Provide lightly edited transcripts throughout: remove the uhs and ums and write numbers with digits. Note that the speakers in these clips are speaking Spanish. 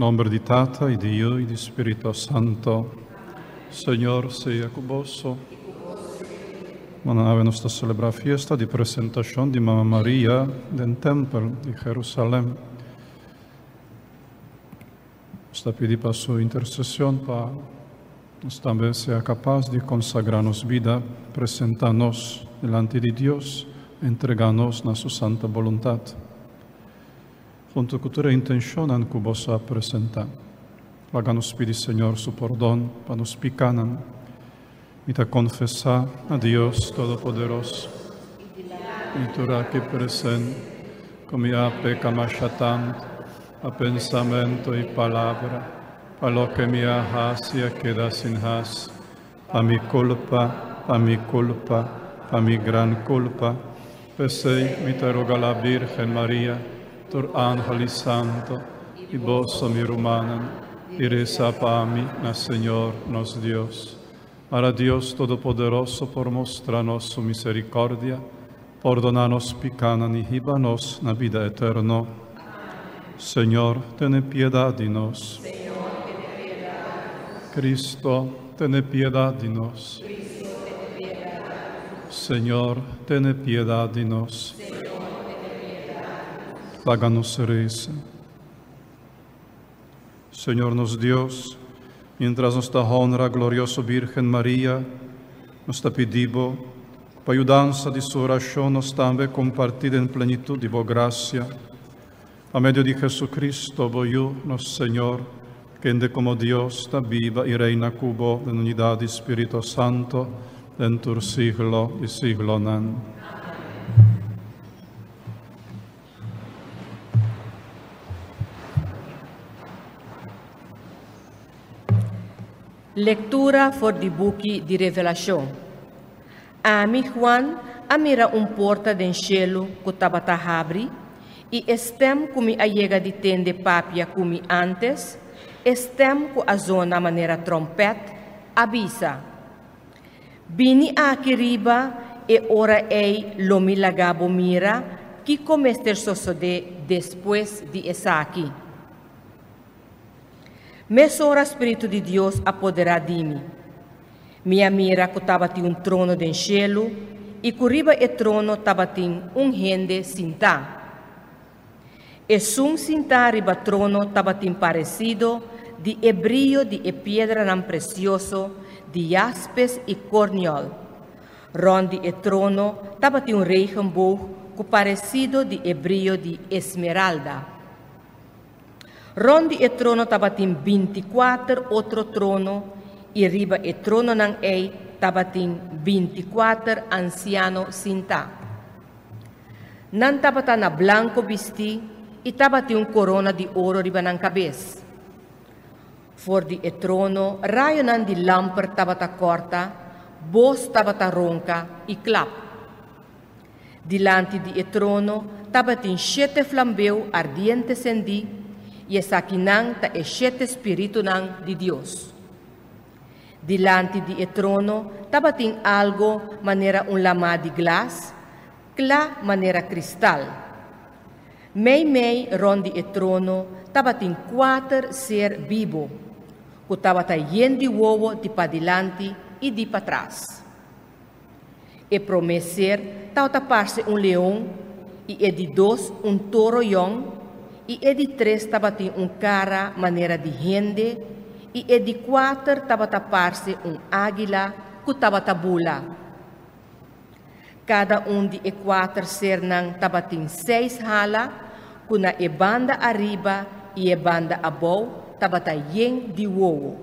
Nombre di Tata y de Hijo y de Espíritu Santo. Señor sea convosco. Manave nostra celebra fiesta di presentación de Mamma María del Templo de Jerusalén. Esta pedi para su intercesión para nos también sea capaz de consagrarnos vida, presentarnos delante de Dios, entregarnos a su santa voluntad. Junto con tu intención que vos a presentar. Háganos pedir, Señor, su perdón para nos picanan y te confesar a Dios Todopoderoso. Y tu que presente, como ya pecamos tanto, a pensamento y palabra, a lo que me hace queda sin haz, a mi culpa, a mi gran culpa, pesei mi te roga la Virgen María, tur ángel y santo, y vos mi rumana, y reza para mí, na Señor, nos Dios. Para Dios Todopoderoso, por mostrarnos su misericordia, perdonarnos picanan y híbanos na vida eterna. Señor, ten piedad de nos. Cristo, ten piedad de nos. Señor, ten piedad de nos. Háganos reza. Señor nos Dios, mientras nos da honra gloriosa Virgen María, nos da pedimos, para ayudanza de su oración, nos también compartir en plenitud de vos gracia. A medio de Jesucristo, voy nos Señor, que ende como Dios, está viva y reina cubo en unidad de Espíritu Santo, dentro del siglo y siglo. Amén. Lectura for the book de Revelação. Ami Juan amira porta den cielo que tabata abri e estem como a chega de tende papia como antes, estem com a zona maneira trompete avisa. Bini aqui riba e ora ei lomi lagabo mira que comester sucede depois de essa aqui. Mesora Espírito de Deus apoderá de mim. Minha mira que estava em trono de cielo e curiba e trono estava em gente sinta. E sinta riba trono estava parecido de brilho de pedra não precioso, de jaspes e corniol. Ronde e trono estava regenboog que parecido de brilho de esmeralda. Ronde e trono estava 24 outro trono e riba e trono não estava 24 anciano sinta. Não estava na blanco vesti e estava corona de ouro riba na cabeça. For de e trono, raio não de lamper estava corta, voz estava ronca e clap. Dilante de e trono estava 7 flambeu ardiente sendi e essa aqui não está e 7 espírito não de Deus. Dilante de trono, estava algo maneira lama de glas, clá maneira cristal. Mei ronde e trono, estava 4 ser vivo, que estava yen de ovo de para dilante e de para trás. E prometer, estava parse leão, e de 2 touro yong, e de 3 estava cara maneira de gente, e de 4 estava parse águila que estava bula. Cada de 4 ser não estava 6 hala, que na banda arriba e banda abaixo estava yen de ovo.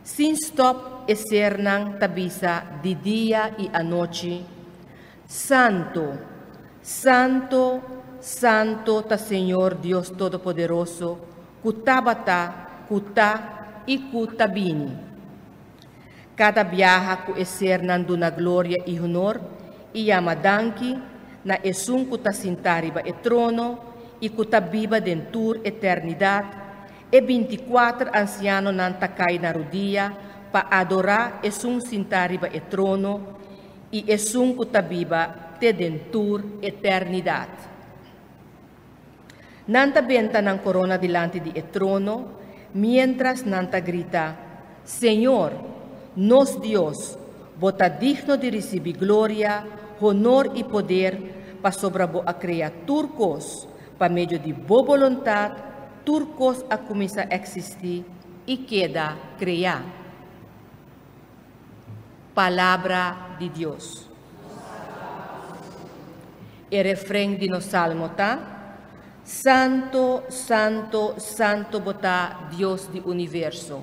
Sin stop e ser não tabisa de dia e a noite. Santo, Santo, Santo ta Senhor Deus Todo-Poderoso, kutabata, kuta e kutabini. Cada viaja ku ser nando na glória e honor, e amadanki na esum kuta sintariba e trono, e kutabiba dentur eternidade, e 24 anciano nan takay na rodia, pa adorar esum sintariba e trono, e esum kutabiba te dentur eternidade. Nanta benta ng corona delante di trono, mientras nanta grita, Señor, nos Dios, bota digno de recibir gloria, honor y poder, pa sobra bo a criaturcos, pa medio de bo voluntad, turcos a comienza a existir y queda crear. Palabra de Dios. El refrán de los salmos está, Santo, Santo, Santo bota Dios del universo.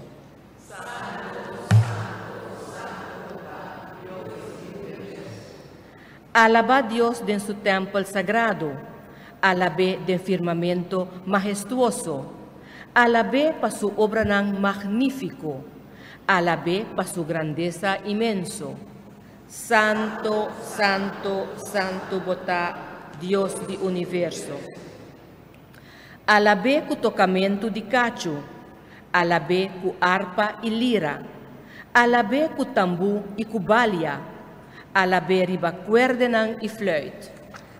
Alaba a Dios en su templo sagrado, alabe del firmamento majestuoso, alabe para su obra magnífico, alabe para su grandeza inmenso. Santo, Santo, Santo bota Dios del universo. Alabe cu tocamento de cacho, alabe cu arpa e lira, alabe cu tambu e cu balia, alabe riba cuerdenang e fluit.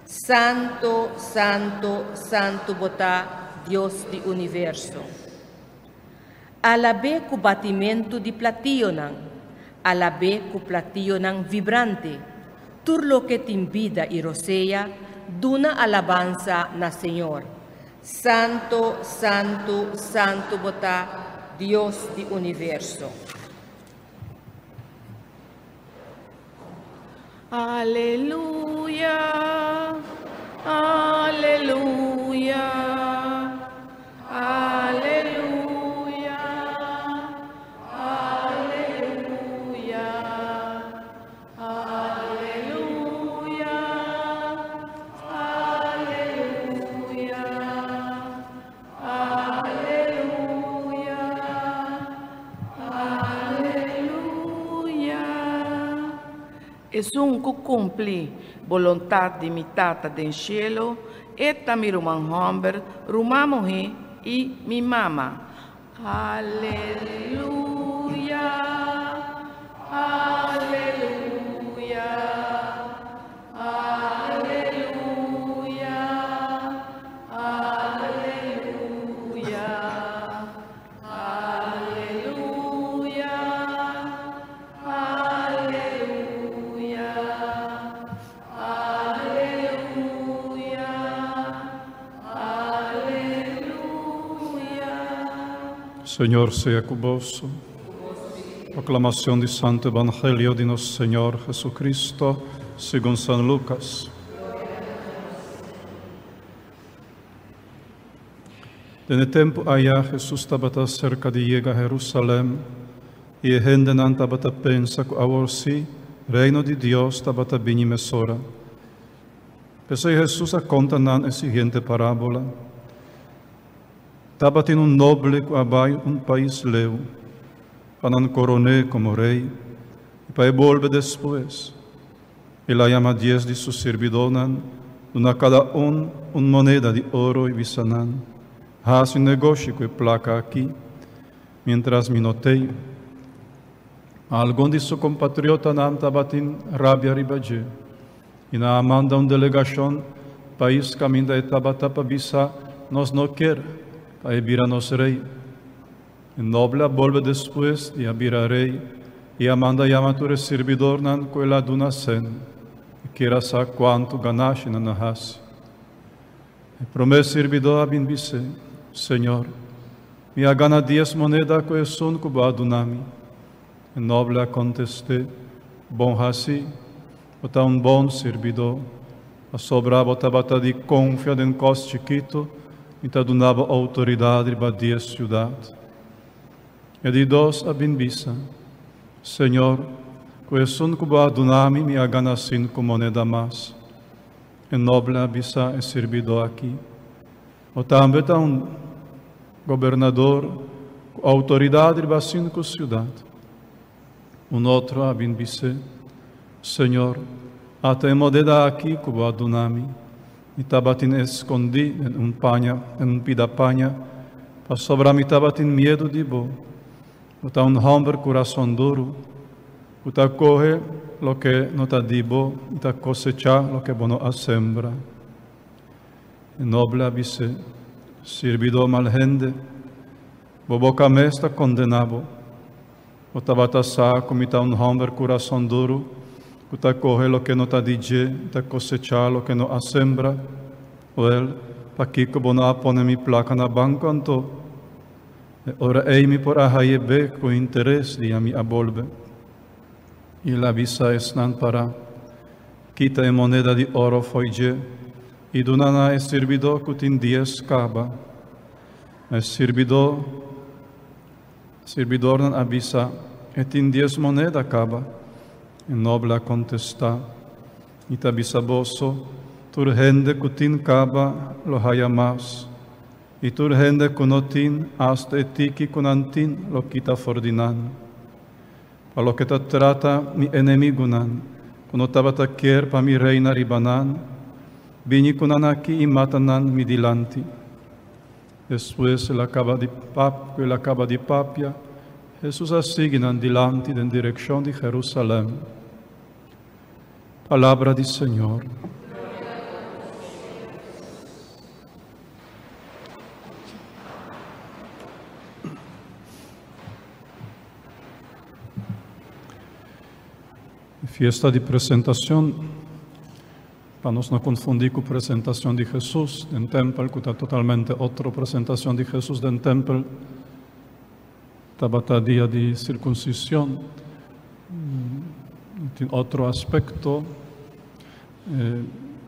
Santo, Santo, Santo bota Dios de universo. Alabe cu batimento de plationang, alabe cu plationang vibrante, turlo que te invida y rocea, duna alabanza na Señor. Santo, Santo, Santo bota Dios de universo. Aleluya, aleluya, aleluya, aleluya, aleluya, aleluya, aleluya, aleluya. Es un que cumpli voluntad de mi tata del cielo, eta mi ruman homber, rumamohi y mi mama. Aleluya, aleluya, aleluya, aleluya, aleluya, aleluya, aleluya, aleluya. Señor sea con vos. Proclamación del Santo Evangelio de nuestro Señor Jesucristo según San Lucas. En el tiempo allá Jesús estaba cerca de llegar a Jerusalén y la gente no estaba pensando que ahora sí, reino de Dios estaba bien mesora. Pero Jesús a contar la siguiente parábola. Estaba en un noble que había un país leu, para un coroné como rey, y para volver después. Él llama 10 de sus servidores, una cada una moneda de oro y bisanan. Hace un negocio que placa aquí, mientras me notei. Algunos de sus compatriotas estaban en rabia ribaje, y na manda una delegación, país caminda estaba para bisa, nos no quiere. Para vir a nos rei. El noble vuelve después de vir a rei y manda llama tu servidor nan coela duna cena y quiera saber cuánto ganaste na nahas. El primer servidor abin dice, Señor, me gana 10 monedas que son cuba dunami. El noble contesté, bom hasi, bota un bom servidor, a sobra bota bata de confia en cos chiquito, e te donava autoridade para 10 cidades. E de 2 abinbisa, Senhor, que son que va donami me gana 5 monedas mais. E noble abisa é servidor aqui. Ou também está governador com autoridade para 5 cidades. Outro abinbisa, Senhor, até moneda aqui que va donami. E tabatin escondi em um pidapanha, para sobrar me tabatin medo de bo. Uta homem coração duro, uta corre lo que não ta dibo, uta cosecha lo que bono a sembra. E noble avise, servidor mal gente, boboca me está condenado, o tabata sa comita un hombre corazón duro, que ta coge lo que no ta dije, ta cosecha lo que no asembra, o él, pa kiko bona pone mi placa na banco anto, ora ei mi por ahaye be con interés di a mi abolbe. Y la visa es nan para quita e moneda de oro foije, y dunana es servidor cutin 10 caba. Es servidor nan avisa, et in 10 moneda caba. E nobla contesta, y tabisa boso, turgende cutin caba lo haya más, y turgende cunotin hasta etiki cunantin lo quita fordinan. A lo que te trata mi enemigo nan, cuando tabata quier pa mi reina ribanan, vini kunan aquí y matanan mi dilanti. Después el acaba de papia, Jesús asignan dilanti en dirección de Jerusalén. Palabra del Señor. Fiesta de presentación, para no confundir con presentación de Jesús en templo, que está totalmente otra presentación de Jesús en templo, tabata día de circuncisión, tiene otro aspecto,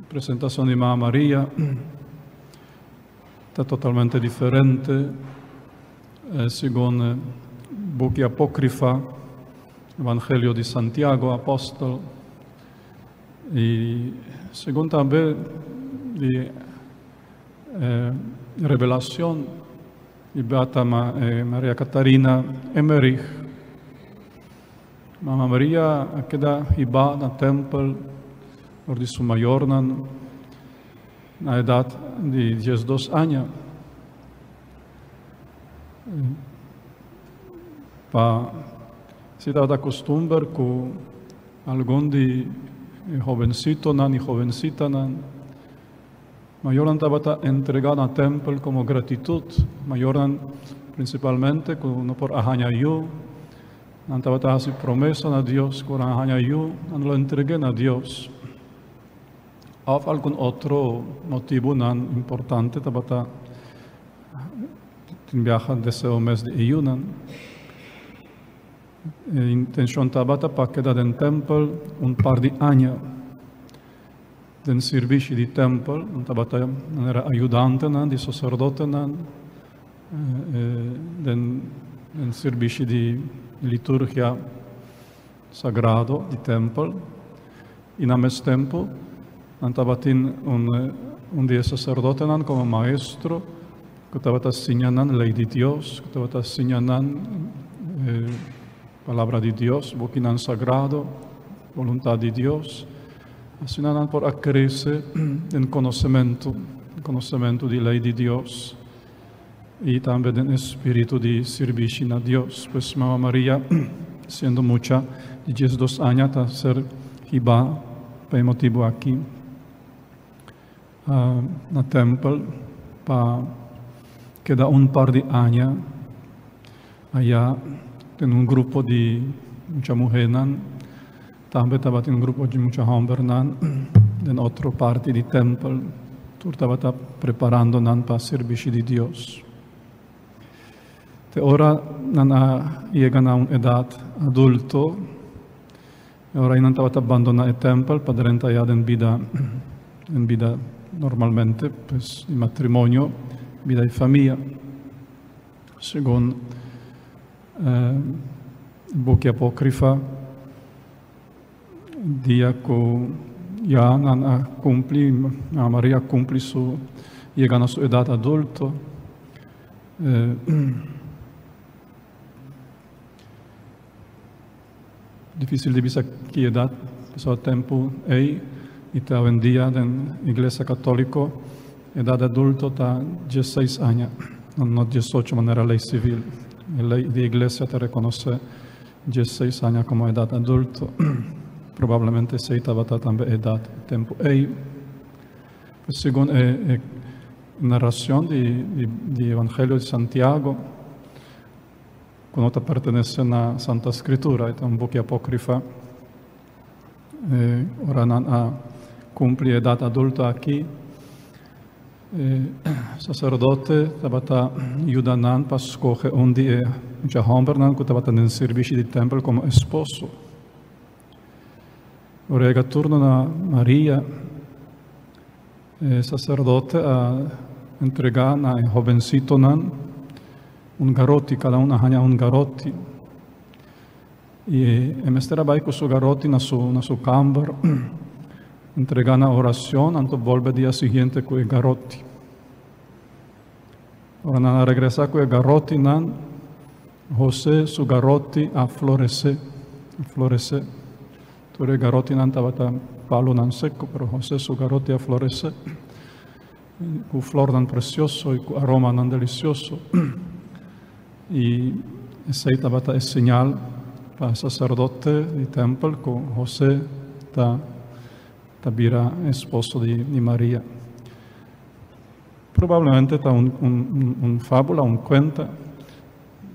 presentación de Mamá María, está totalmente diferente, según Buki Apócrifa, Evangelio de Santiago, apóstol, y según también de revelación de Beata María Catarina Emmerich. Mamá María queda iba na templo por su mayor na edad de 12 años. Se da de costumbre que algún de jovencito y jovencita mayor estaba entregado al templo como gratitud, mayor principalmente no por ahaña yo, estaba haciendo promesa a Dios, por ahaña yo, no lo entregué a Dios. O algún otro motivo importante, estaba viaja deseo mes de ayunan. Intención tabata para quedar en templo un par de años en servicio de templo, tabata era ayudante de sacerdote en servicio de liturgia sagrado de templo y en ese tiempo tabata un día sacerdote como maestro que tabata enseñando la ley de Dios, que tabata enseñando palabra de Dios, boquinan sagrado, voluntad de Dios, así por crecer en conocimiento de la ley de Dios y también en espíritu de servicio a Dios. Pues Mamá María, siendo mucha, de 12 años, a ser hiba, por motivo aquí, na templo, para quedar un par de años allá. En un grupo de muchas mujeres, también estaba en un grupo de muchas hombres en otra parte del templo. Tú estaba preparando para el servicio de Dios. Ahora llegan a una edad adulto, ahora no estaba abandonando el templo para entrar ya en vida normalmente, pues, de matrimonio, vida de familia, según Buki Apócrifa, día que ya María cumple llega a su edad adulto. Difícil de ver qué edad pasó tiempo ahí, y hoy en día en la Iglesia Católica, edad adulto está 16 años, no 18 de manera ley civil. La ley de iglesia te reconoce 16 años como edad adulto. Probablemente se estaba también edad tiempo. Pues según narración de Evangelio de Santiago, quando pertenece na Santa Escritura, é um pouco apócrifa. Ora a cumpri edad adulta aqui, sacerdote tabata ayudanan para escoger onde já hombernan que tabata nel serviço de templo como esposo. Ora é turno na Maria, sacerdote a entregar na jovencito nan garotti, cada una hanya garotti. E mestera vai com su garotti na su camber, entregar na oração, anto volve dia seguinte com o garotti. Ora na regressar com o garotti nan, José su garotti a florescer. Tore garotti nan tabata palo nan secco, pero José su garotti a florescer. Com flor nan precioso e com aroma nan delicioso. E esse aí tabata é sinal para sacerdote de templo que José vira esposo de Maria. Probabilmente está fábula, cuenta,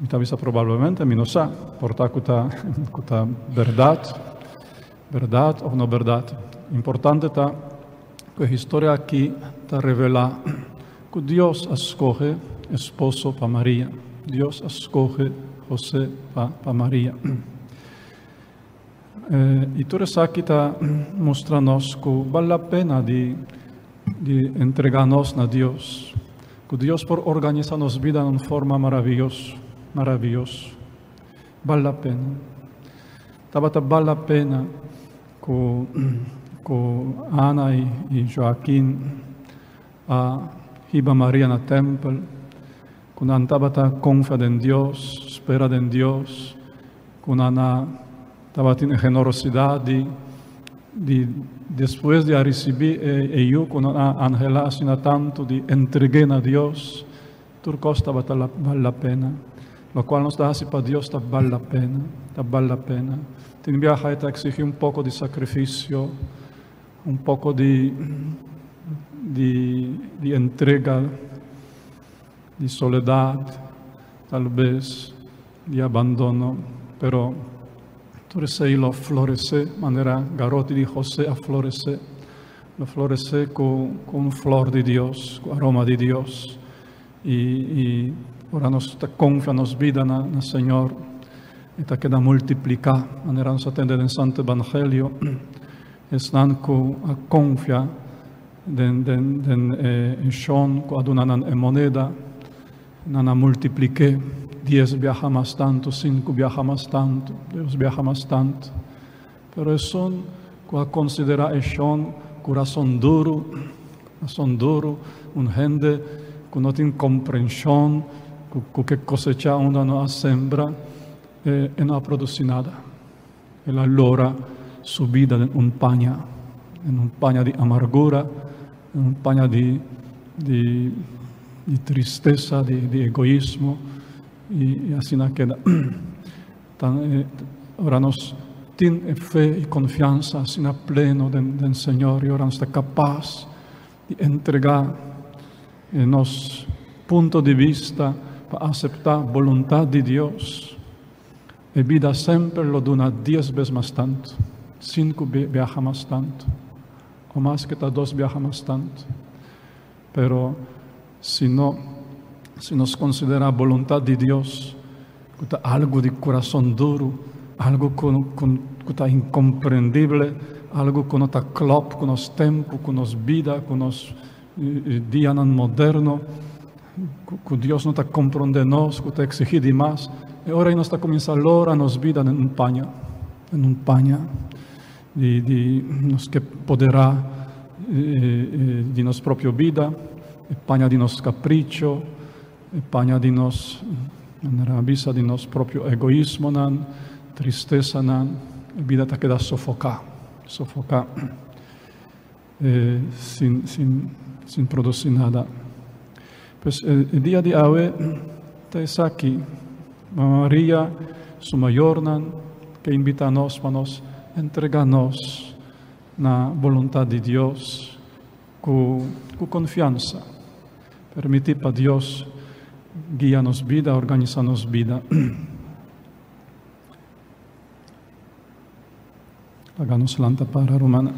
e talvez probabilmente, mi non sa, porta cuta verdade ou não verdade. Importante está que a história aqui está revela que Deus escolhe esposo para Maria. Deus escolhe José para Maria. E tudo isso aqui está mostrando-nos que vale a pena de entregar-nos a Deus. Que Deus por organizar nossa vida de uma forma maravilhosa. Vale a pena. Vale a pena que Ana e Joaquim iban Maria na templo, quando Ana confia em Deus, espera em Deus, quando Ana estava em generosidade, depois de receber eu, quando a Angela assina tanto de entreguei a Deus, tudo costa vale a pena. Lo qual nos dá assim para Deus vale a pena. Tem viajar a exigir pouco de sacrifício, pouco de entrega, de soledade, talvez de abandono, pero tudo isso aí lo floresce, maneira garoto de José a florescer, lo floresce com flor de Deus, com aroma de Deus, e ora nós confiamos vida na Senhor, e está queda multiplicar, maneira nós atender no Santo Evangelho, estão com a confia den Sean, com adunanan moneda, nana multiplique, 10 viaja mais tanto, 5 viaja mais tanto, 2 viaja mais tanto. Pero son que a considerar Sean coração duro, gente que não tem compreensão, que cosecha onde não sembra e não produz nada. E allora sua vida em paña de amargura, em paña de tristeza, de egoísmo, e assim queda. Ora nós temos fé e confiança assim pleno do Senhor, e ora nós estamos capazes de entregar nosso ponto de vista para aceitar a vontade de Deus. E vida sempre lo dona 10 vezes mais tanto, 5 viaja mais tanto, ou mais que 2 viaja mais tanto. Pero se nos considera a vontade de Deus, que está algo de coração duro, algo que está incompreendível, algo que não está claro com nosso tempo, com nossa vida, com nosso dia moderno, que Deus não está compreendendo nós, que está exigindo demais. E ora nós está começando a nossa vida em paña de nos que poderá de nossa própria vida, paña de nosso capricho, paña de nosso avisa de nosso próprio egoísmo, tristeza, a vida está queda sofocar, sem produzir nada. Pues el día de hoy está aqui Maria, su maior, que invita a nós para nos entregar-nos na vontade de Deus com confiança. Permite, pa Dios, guíanos vida, organizanos vida. Háganos lanta para Romana.